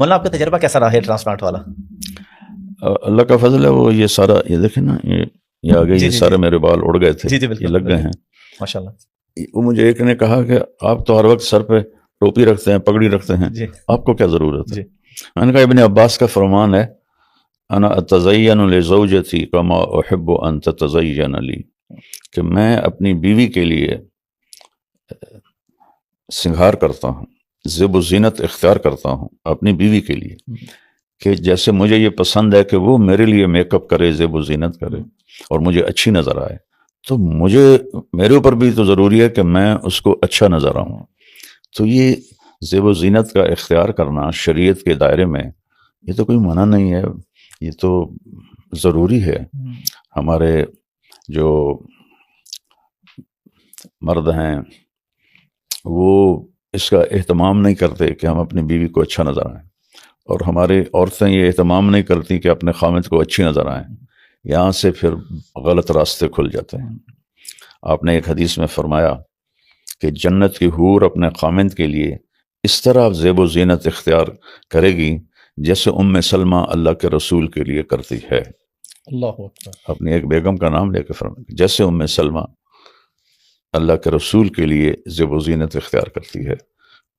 مولانا آپ کا تجربہ کیسا رہا ہے ٹرانسپلانٹ والا؟ اللہ کا فضل ہے، وہ یہ سارا یہ دیکھیں نا، یہ آگے یہ سارے میرے بال اڑ گئے تھے، یہ لگ گئے ہیں ماشاءاللہ۔ وہ مجھے ایک نے کہا کہ آپ تو ہر وقت سر پہ ٹوپی رکھتے ہیں، پگڑی رکھتے ہیں، آپ کو کیا ضرورت ہے؟ میں نے کہا ابن عباس کا فرمان ہے، انا اتزین لزوجتی کما احب ان تتزین لی، کہ میں اپنی بیوی کے لیے سنگھار کرتا ہوں، زیب و زینت اختیار کرتا ہوں اپنی بیوی کے لیے، کہ جیسے مجھے یہ پسند ہے کہ وہ میرے لیے میک اپ کرے، زیب و زینت کرے اور مجھے اچھی نظر آئے، تو میرے اوپر بھی تو ضروری ہے کہ میں اس کو اچھا نظر آؤں۔ تو یہ زیب و زینت کا اختیار کرنا شریعت کے دائرے میں یہ تو کوئی منع نہیں ہے، یہ تو ضروری ہے۔ ہمارے جو مرد ہیں وہ اس کا اہتمام نہیں کرتے کہ ہم اپنی بیوی کو اچھا نظر آئیں، اور ہماری عورتیں یہ اہتمام نہیں کرتی کہ اپنے خامد کو اچھی نظر آئیں، یہاں سے پھر غلط راستے کھل جاتے ہیں۔ آپ نے ایک حدیث میں فرمایا کہ جنت کی حور اپنے خامد کے لیے اس طرح زیب و زینت اختیار کرے گی جیسے ام سلمہ اللہ کے رسول کے لیے کرتی ہے۔ اللہ اکبر۔ اپنی ایک بیگم کا نام لے کے فرمایا جیسے ام سلمہ اللہ کے رسول کے لیے زیب و زینت اختیار کرتی ہے۔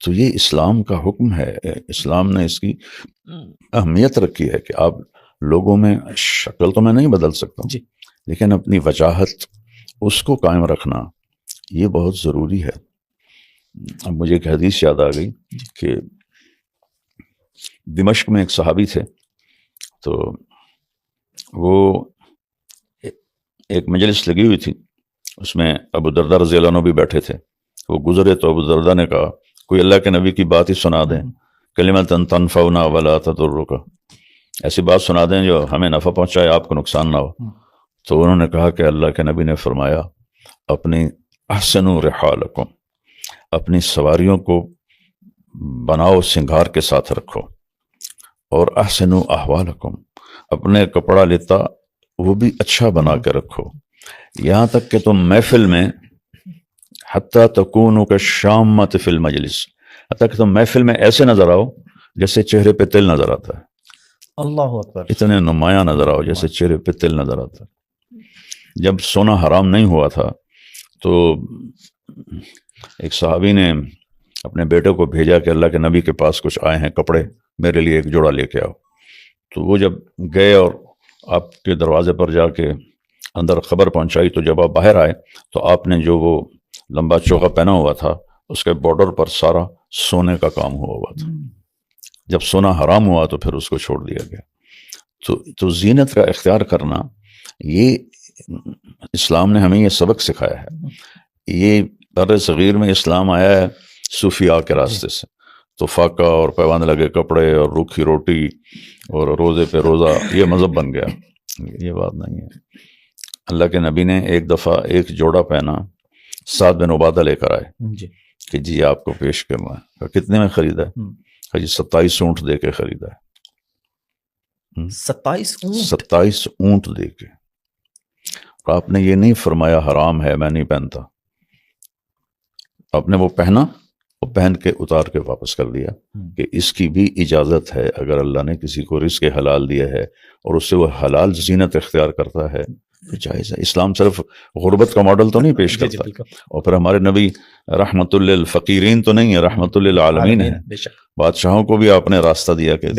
تو یہ اسلام کا حکم ہے، اسلام نے اس کی اہمیت رکھی ہے کہ آپ لوگوں میں، شکل تو میں نہیں بدل سکتا ہوں لیکن اپنی وجاہت اس کو قائم رکھنا یہ بہت ضروری ہے۔ اب مجھے ایک حدیث یاد آ گئی کہ دمشق میں ایک صحابی تھے، تو وہ ایک مجلس لگی ہوئی تھی، اس میں ابو دردہ رضی اللہ عنہ بھی بیٹھے تھے۔ وہ گزرے تو ابو دردہ نے کہا کوئی اللہ کے نبی کی بات ہی سنا دیں، کلمۃ تنفعنا ولا تضرک، ایسی بات سنا دیں جو ہمیں نفع پہنچائے، آپ کو نقصان نہ ہو۔ تو انہوں نے کہا کہ اللہ کے نبی نے فرمایا اپنی احسنوا رحالکم، اپنی سواریوں کو بناؤ، سنگھار کے ساتھ رکھو، اور احسنوا احوالکم، اپنے کپڑا لتا وہ بھی اچھا بنا کے رکھو، یہاں تک کہ تم محفل میں حتی تکونوا کالشامۃ فی المجلس، حتی کہ تم محفل میں ایسے نظر آؤ جیسے چہرے پہ تل نظر آتا ہے، اللہ اکبر، اتنے نمایاں نظر آؤ جیسے چہرے پہ تل نظر آتا ہے۔ جب سونا حرام نہیں ہوا تھا تو ایک صحابی نے اپنے بیٹے کو بھیجا کہ اللہ کے نبی کے پاس کچھ آئے ہیں کپڑے، میرے لیے ایک جوڑا لے کے آؤ۔ تو وہ جب گئے اور آپ کے دروازے پر جا کے اندر خبر پہنچائی، تو جب آپ باہر آئے تو آپ نے جو وہ لمبا چوکا پہنا ہوا تھا اس کے بارڈر پر سارا سونے کا کام ہوا تھا۔ جب سونا حرام ہوا تو پھر اس کو چھوڑ دیا گیا۔ تو زینت کا اختیار کرنا، یہ اسلام نے ہمیں یہ سبق سکھایا ہے۔ یہ بر صغیر میں اسلام آیا ہے صوفیاء کے راستے سے، تو فاقہ اور پیوند لگے کپڑے اور روکھی روٹی اور روزے پہ روزہ یہ مذہب بن گیا، یہ بات نہیں ہے۔ اللہ کے نبی نے ایک دفعہ ایک جوڑا پہنا، سعد بن عبادہ لے کر آئے کہ جی آپ کو پیش کرنا ہے۔ کتنے میں خریدا ہے؟ جی 27 اونٹ دے کے خریدا ہے۔ 27 اونٹ دے کے۔ آپ نے یہ نہیں فرمایا حرام ہے میں نہیں پہنتا، آپ نے وہ پہنا، وہ پہن کے اتار کے واپس کر دیا کہ اس کی بھی اجازت ہے، اگر اللہ نے کسی کو رزق حلال دیا ہے اور اس سے وہ حلال زینت اختیار کرتا ہے تو جائز ہے۔ اسلام صرف غربت کا ماڈل تو نہیں پیش کرتا، اور پھر ہمارے نبی رحمت للفقیرین تو نہیں ہے، رحمت للعالمین ہے۔ بادشاہوں کو بھی آپ نے راستہ دیا کہ